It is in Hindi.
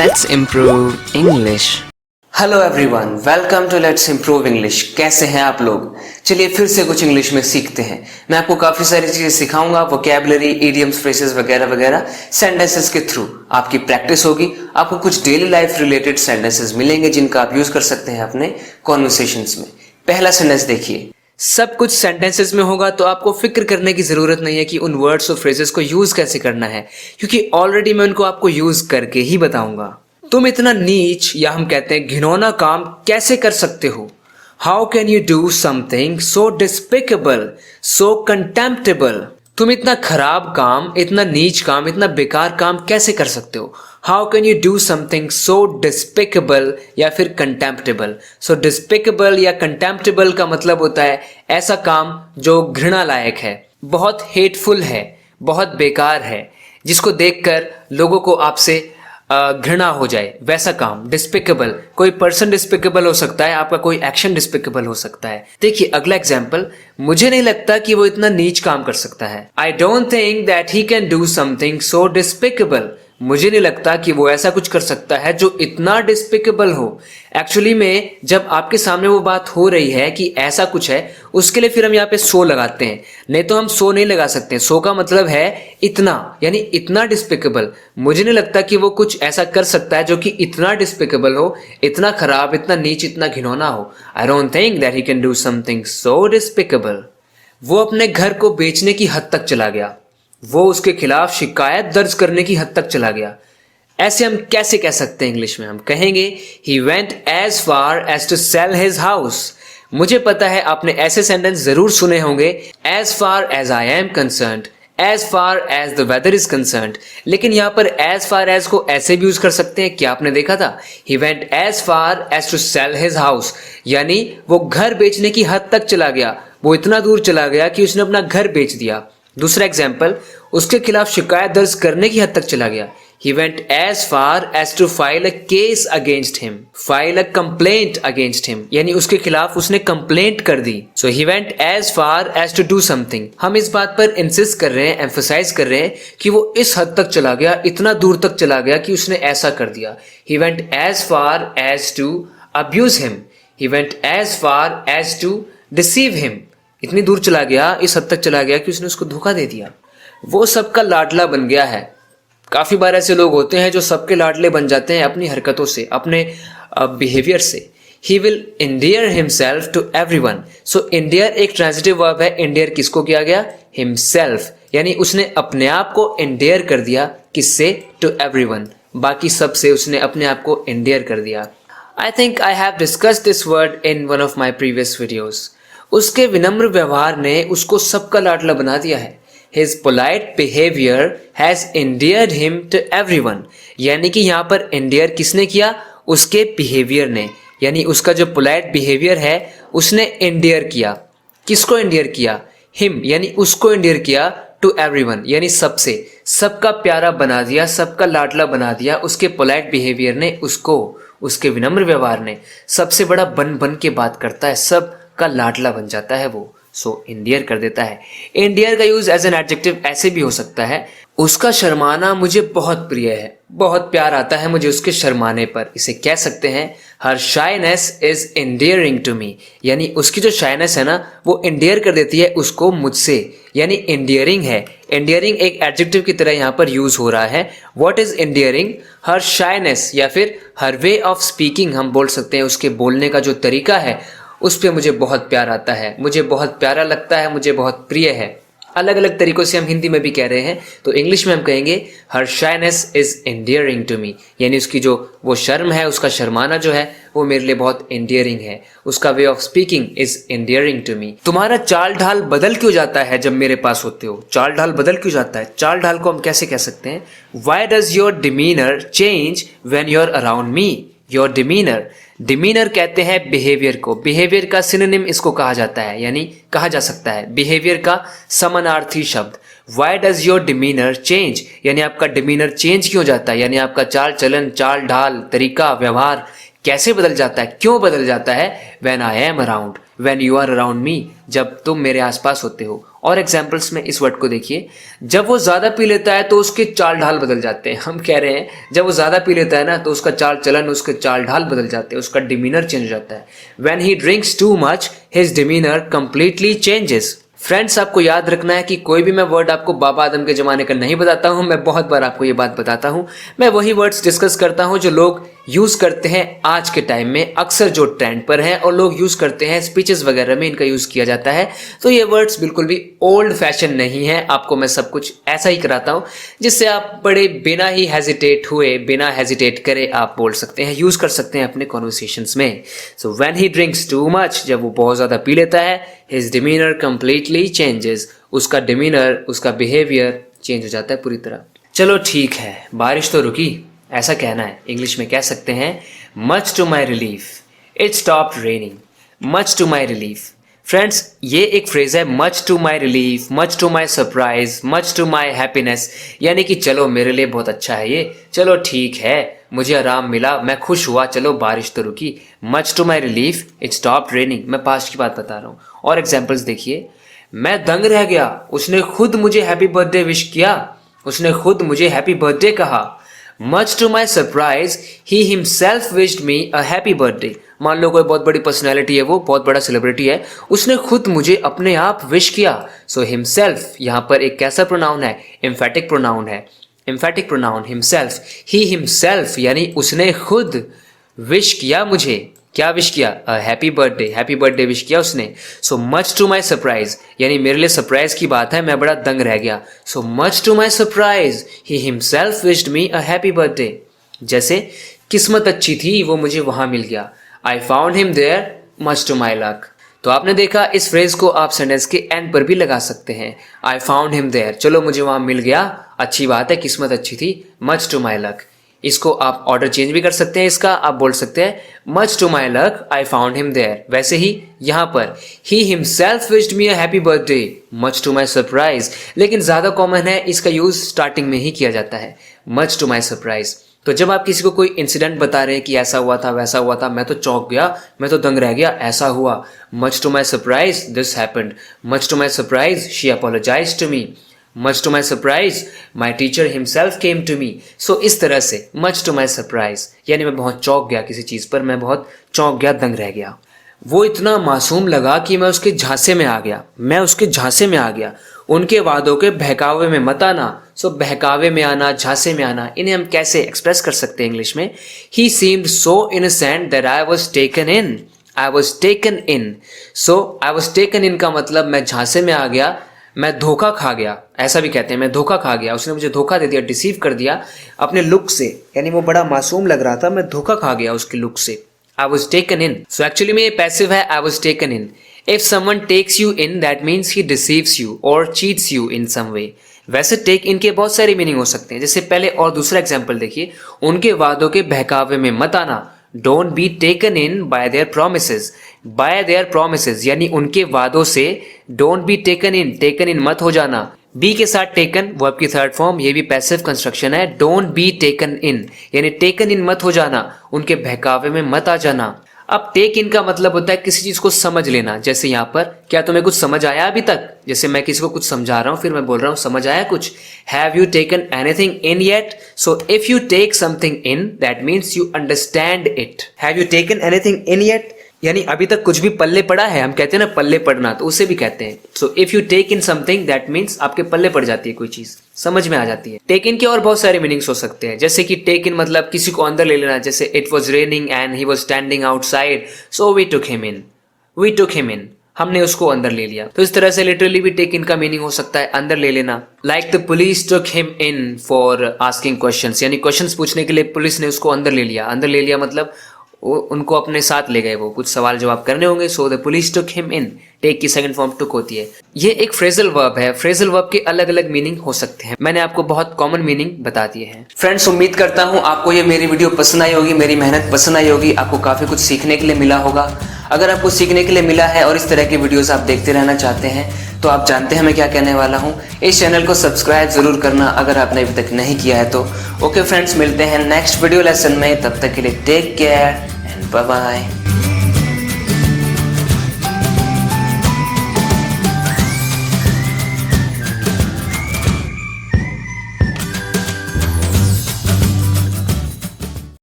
Let's improve English. Hello everyone, welcome to let's improve English. कैसे हैं आप लोग? चलिए फिर से कुछ इंग्लिश में सीखते हैं। मैं आपको काफी सारी चीजें सिखाऊंगा, वोकैबुलरी, इडियम्स, फ्रेजेस वगैरह वगैरह सेंटेंसेस के थ्रू आपकी प्रैक्टिस होगी। आपको कुछ डेली लाइफ रिलेटेड सेंटेंसेस मिलेंगे जिनका आप यूज कर सकते हैं अपने कॉन्वर्सेशंस में। पहला सेंटेंस देखिए। सब कुछ सेंटेंसेस में होगा तो आपको फिक्र करने की जरूरत नहीं है कि उन वर्ड्स और फ्रेजेस को यूज कैसे करना है, क्योंकि ऑलरेडी मैं उनको आपको यूज करके ही बताऊंगा। तुम इतना नीच या हम कहते हैं घिनौना काम कैसे कर सकते हो? How can you do something so despicable, so contemptible? तुम इतना खराब काम, इतना नीच काम, इतना बेकार काम कैसे कर सकते हो? How can you do something so despicable या फिर कंटेम्प्टेबल। सो डिस्पिकेबल या कंटेम्प्टेबल का मतलब होता है ऐसा काम जो घृणा लायक है, बहुत हेटफुल है, बहुत बेकार है, जिसको देखकर लोगों को आपसे घृणा हो जाए, वैसा काम। डिस्पिकेबल, कोई पर्सन डिस्पिकेबल हो सकता है, आपका कोई एक्शन डिस्पिकेबल हो सकता है। देखिए अगला एग्जाम्पल, मुझे नहीं लगता कि वो इतना नीच काम कर सकता है। I don't think that he can do something so despicable. मुझे नहीं लगता कि वो ऐसा कुछ कर सकता है जो इतना डिस्पिकेबल हो। एक्चुअली में जब आपके सामने वो बात हो रही है कि ऐसा कुछ है, उसके लिए फिर हम यहाँ पे सो लगाते हैं, नहीं तो हम सो नहीं लगा सकते। सो का मतलब है इतना, यानी इतना डिस्पिकेबल। मुझे नहीं लगता कि वो कुछ ऐसा कर सकता है जो कि इतना डिस्पिकेबल हो, इतना खराब, इतना नीच, इतना घिनौना हो। I don't think that he can do something so despicable. वो अपने घर को बेचने की हद तक चला गया, वो उसके खिलाफ शिकायत दर्ज करने की हद तक चला गया। ऐसे हम कैसे कह सकते हैं इंग्लिश में? हम कहेंगे he went as far as to sell his house. मुझे पता है आपने ऐसे सेंटेंस जरूर सुने होंगे, as far as I am concerned, as far as the weather is concerned. लेकिन यहाँ पर एज फार एज को ऐसे भी यूज कर सकते हैं। क्या आपने देखा था? He went as far as to sell his house, यानी वो घर बेचने की हद तक चला गया, वो इतना दूर चला गया कि उसने अपना घर बेच दिया। दूसरा एग्जाम्पल, उसके खिलाफ शिकायत दर्ज करने की हद तक चला गया। He went as far as to file a case against him, file a complaint against him, यानी उसके खिलाफ उसने कंप्लेंट कर दी। So he went as far as to do something। हम इस बात पर इंसिस्ट कर रहे हैं, एम्फसाइज कर रहे हैं कि वो इस हद तक चला गया, इतना दूर तक चला गया कि उसने ऐसा कर दिया। He went as far as to abuse him, he went as far as to deceive him। इतनी दूर चला गया, इस हद तक चला गया कि उसने उसको धोखा दे दिया। वो सबका लाडला बन गया है। काफी बार ऐसे लोग होते हैं जो सबके लाडले बन जाते हैं अपनी हरकतों से, अपने बिहेवियर से। He will endear himself to everyone. So endear एक ट्रांजिटिव वर्ब है। इंडियर किसको किया गया? हिमसेल्फ, यानी उसने अपने आप को इंडियर कर दिया। किससे? टू एवरीवन, बाकी सबसे उसने अपने आप को इंडियर कर दिया। I think I have discussed this word in one of my previous videos. उसके विनम्र व्यवहार ने उसको सबका लाडला बना दिया है। His polite behavior has endeared him to everyone। यानी कि यहाँ पर endear किसने किया? उसके behavior ने, यानी उसका जो polite behavior है उसने endear किया। किसको endear किया? Him, यानी उसको endear किया to everyone, यानी सबसे, सबका प्यारा बना दिया, सबका लाडला बना दिया। उसके polite behavior ने उसको, उसके विनम्र व्यवहार ने सबसे बड़ा बन बन के बात करता है, सब का लाडला बन जाता है वो। सो इंडियर कर देता है। इंडियर का यूज एज एन एडजेक्टिव ऐसे भी हो सकता है, उसका शर्माना मुझे बहुत प्रिय है, बहुत प्यार आता है मुझे उसके शर्माने पर। इसे कह सकते हैं her shyness is endearing to me, यानी उसकी जो शाइनेस है ना वो इंडियर कर देती है उसको मुझसे, यानी इंडियरिंग है। इंडियरिंग एक एडजेक्टिव की तरह यहाँ पर यूज हो रहा है। What is endearing? Her shyness या फिर हर वे ऑफ स्पीकिंग हम बोल सकते हैं। उसके बोलने का जो तरीका है उस पे मुझे बहुत प्यार आता है, मुझे बहुत प्यारा लगता है, मुझे बहुत प्रिय है। अलग अलग तरीकों से हम हिंदी में भी कह रहे हैं, तो इंग्लिश में हम कहेंगे her shyness is endearing to me, यानी उसकी जो वो शर्म है, उसका शर्माना जो है वो मेरे लिए बहुत इंडियरिंग है। उसका way of speaking is endearing to me. तुम्हारा चाल ढाल बदल क्यों जाता है जब मेरे पास होते हो? चाल ढाल बदल क्यों जाता है? चाल ढाल को हम कैसे कह सकते हैं? Why does your demeanour change when you are around me? Your demeanour, demeanour कहते हैं बिहेवियर को। बिहेवियर का सिनोनिम इसको कहा जाता है, यानी कहा जा सकता है बिहेवियर का समानार्थी शब्द। Y does your demeanour change, यानी आपका डिमीनर चेंज क्यों जाता है, यानी आपका चाल चलन, चाल ढाल, तरीका, व्यवहार कैसे बदल जाता है, क्यों बदल जाता है? When I am around, when you are around me, जब तुम मेरे आसपास होते हो। और एग्जाम्पल्स में इस वर्ड को देखिए, जब वो ज्यादा पी लेता है तो उसके चाल ढाल बदल जाते हैं। हम कह रहे हैं जब वो ज्यादा पी लेता है ना तो उसका चाल चलन, उसके चाल ढाल बदल जाते हैं, उसका डिमीनर चेंज हो जाता है। When he drinks too much, his demeanor completely changes। Friends, आपको याद रखना है कि कोई भी मैं वर्ड आपको बाबा आदम के जमाने का नहीं बताता हूं, मैं बहुत बार आपको ये बात बताता हूं। मैं वही वर्ड्स डिस्कस करता हूं जो लोग यूज करते हैं आज के टाइम में, अक्सर जो ट्रेंड पर है और लोग यूज करते हैं, स्पीचेस वगैरह में इनका यूज किया जाता है। तो ये वर्ड्स बिल्कुल भी ओल्ड फैशन नहीं है, आपको मैं सब कुछ ऐसा ही कराता हूं जिससे आप बड़े बिना ही हेजिटेट हुए, बिना हेजिटेट करे आप बोल सकते हैं, यूज कर सकते हैं अपने कॉन्वर्सेशंस में। So when he drinks too much, जब वो बहुत ज्यादा पी लेता है, हिज डिमीनर कंप्लीटली चेंजेस, उसका डिमीनर, उसका बिहेवियर चेंज हो जाता है पूरी तरह। चलो ठीक है, बारिश तो रुकी, ऐसा कहना है। इंग्लिश में कह सकते हैं much to my relief it stopped raining, much to my relief. Friends, ये एक फ्रेज है, much to my relief, much to my surprise, much to my happiness, यानी कि चलो मेरे लिए बहुत अच्छा है ये, चलो ठीक है, मुझे आराम मिला, मैं खुश हुआ, चलो बारिश तो रुकी। Much to my relief it stopped raining, मैं पास्ट की बात बता रहा हूँ। और एग्जाम्पल्स देखिए, मैं दंग रह गया, उसने खुद मुझे हैप्पी बर्थडे विश किया, उसने खुद मुझे हैप्पी बर्थडे कहा। Much to my surprise, he himself wished me a happy birthday। मान लो कोई बहुत बड़ी पर्सनैलिटी है, वो बहुत बड़ा सेलिब्रिटी है, उसने खुद मुझे अपने आप विश किया। सो himself यहाँ पर एक कैसा प्रोनाउन है? एम्फेटिक प्रोनाउन है, emphatic pronoun himself। he himself यानी उसने खुद विश किया मुझे, क्या विश किया? Happy birthday, happy birthday wish किया उसने। So much to my surprise, यानी मेरे लिए सरप्राइज की बात है, मैं बड़ा दंग रह गया। So much to my surprise he himself wished me a happy birthday. जैसे किस्मत अच्छी थी, वो मुझे वहां मिल गया, I found him there much to my luck. तो आपने देखा, इस फ्रेज को आप सेंटेंस के एंड पर भी लगा सकते हैं। आई फाउंड हिम देयर, चलो मुझे वहां मिल गया, अच्छी बात है, किस्मत अच्छी थी, मच टू माई लक। इसको आप ऑर्डर चेंज भी कर सकते हैं, इसका आप बोल सकते हैं much to my luck I found him there. वैसे ही यहाँ पर ही himself wished me a happy birthday much to my surprise, लेकिन ज्यादा कॉमन है, इसका यूज स्टार्टिंग में ही किया जाता है, मच टू माई सरप्राइज। तो जब आप किसी को कोई इंसिडेंट बता रहे हैं कि ऐसा हुआ था, वैसा हुआ था, मैं तो चौंक गया, मैं तो दंग रह गया, ऐसा हुआ, much to my surprise this happened, much to my surprise she apologized to me, much to my surprise my teacher himself came to me. सो इस तरह से मच टू माई सरप्राइज यानी मैं बहुत चौंक गया किसी चीज पर, मैं बहुत चौंक गया, दंग रह गया। वो इतना मासूम लगा कि मैं उसके झांसे में आ गया, मैं उसके झांसे में आ गया, उनके वादों के बहकावे में मत आना। सो बहकावे में आना, झांसे में आना, इन्हें हम कैसे एक्सप्रेस कर सकते हैं इंग्लिश में? He seemed so innocent that I was taken in, I was taken in. So I was taken in का मतलब मैं झांसे में आ गया, मैं धोखा खा गया, ऐसा भी कहते हैं, मैं धोखा खा गया, उसने मुझे धोखा दे दिया, डिसीव कर दिया अपने लुक से, यानी वो बड़ा मासूम लग रहा था, मैं धोखा खा गया उसके लुक से। I was taken in, so actually में ये पैसिव है, I was taken in. If someone takes you in that means he deceives you और cheats you in some way. वैसे टेक इन के बहुत सारे मीनिंग हो सकते हैं, जैसे पहले और दूसरा एग्जाम्पल देखिए, उनके वादों के बहकावे में मत आना, don't be taken in by there promises, bye there promises यानी उनके वादों से, डोंट बी टेकन इन मत हो जाना। बी के साथ टेकन, वो आपकी थर्ड फॉर्म, ये भी पैसिव कंस्ट्रक्शन है, डोंट बी टेकन इन यानी टेकन इन मत हो जाना, उनके बहकावे में मत आ जाना। अब टेक इन का मतलब होता है किसी चीज को समझ लेना, जैसे यहाँ पर क्या तुम्हें कुछ समझ आया अभी तक? जैसे मैं किसी को कुछ समझा रहा हूँ, फिर मैं बोल रहा हूँ समझ आया कुछ? Have you taken anything in yet? So if you take something in that means you understand it. Have you taken anything in yet यानी अभी तक कुछ भी पल्ले पड़ा है, हम कहते हैं ना पल्ले पड़ना, तो उसे भी कहते हैं। So if you take in something that means आपके पल्ले पड़ जाती है, कोई चीज समझ में आ जाती है। टेक इन के और बहुत सारे मीनिंग्स हो सकते हैं, जैसे कि टेक इन मतलब किसी को अंदर ले लेना, जैसे it was raining and he was standing outside so we took him in, we took him in, हमने उसको अंदर ले लिया। तो इस तरह से लिटरली भी टेक इन का मीनिंग हो सकता है अंदर ले लेना। Like the police took him in for asking questions, यानी क्वेश्चंस पूछने के लिए पुलिस ने उसको अंदर ले लिया। अंदर ले लिया मतलब उनको अपने साथ ले गए, वो कुछ सवाल जवाब करने होंगे। So the police took him in, take की सेकंड फॉर्म टुक होती है। ये एक फ्रेजल वर्ब है, फ्रेजल वर्ब के अलग अलग मीनिंग हो सकते हैं, मैंने आपको बहुत कॉमन मीनिंग बता दिए हैं। फ्रेंड्स, उम्मीद करता हूँ आपको ये मेरी वीडियो पसंद आई होगी, मेरी मेहनत पसंद आई होगी, आपको काफी कुछ सीखने के लिए मिला होगा। अगर आपको सीखने के लिए मिला है और इस तरह की वीडियोस आप देखते रहना चाहते हैं तो आप जानते हैं मैं क्या कहने वाला हूँ, इस चैनल को सब्सक्राइब जरूर करना अगर आपने अभी तक नहीं किया है तो। ओके फ्रेंड्स, मिलते हैं नेक्स्ट वीडियो लेसन में, तब तक के लिए take care and bye bye.